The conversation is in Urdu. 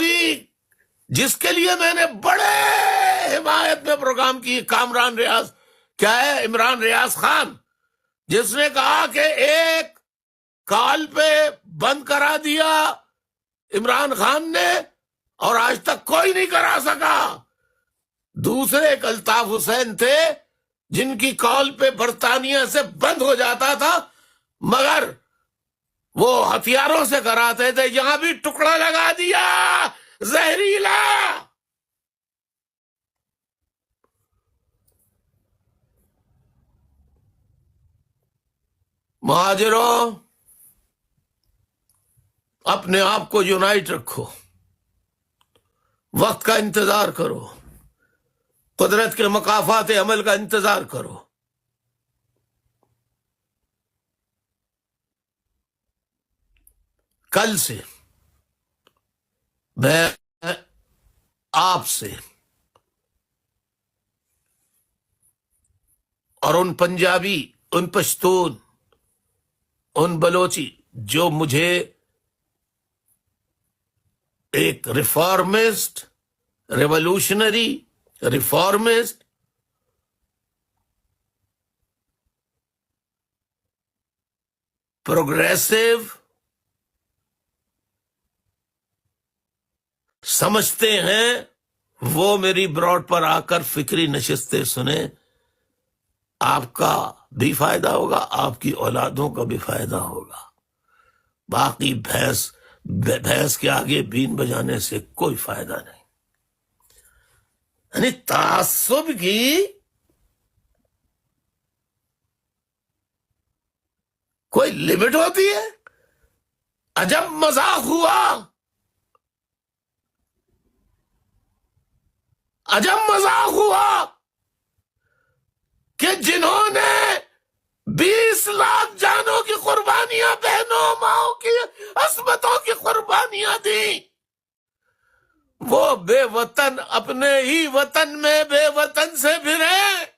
ابھی جس کے لیے میں نے بڑے حمایت میں پروگرام کی، کامران ریاض کیا ہے، عمران ریاض خان، جس نے کہا کہ ایک کال پہ بند کرا دیا عمران خان نے اور آج تک کوئی نہیں کرا سکا۔ دوسرے ایک الطاف حسین تھے جن کی کال پہ برطانیہ سے بند ہو جاتا تھا، مگر وہ ہتھیاروں سے کراتے تھے، یہاں بھی ٹکڑا لگا دیا زہریلا۔ مہاجروں، اپنے آپ کو یونائٹ رکھو، وقت کا انتظار کرو، قدرت کے مکافات عمل کا انتظار کرو۔ کل سے میں آپ سے اور ان پنجابی، ان پشتون، ان بلوچی جو مجھے ایک ریفارمسٹ، ریولوشنری، ریفارمسٹ، پروگریسو سمجھتے ہیں، وہ میری براڈ پر آ کر فکری نشستیں سنیں۔ آپ کا بھی فائدہ ہوگا، آپ کی اولادوں کا بھی فائدہ ہوگا۔ باقی بھینس کے آگے بین بجانے سے کوئی فائدہ نہیں۔ یعنی تعصب کی کوئی لمٹ ہوتی ہے؟ عجب مذاق ہوا، عجب مذاق ہوا کہ جنہوں نے 20 لاکھ جانوں کی قربانیاں، بہنوں ماؤں کی عصمتوں کی قربانیاں دی، وہ بے وطن اپنے ہی وطن میں بے وطن سے پھریں۔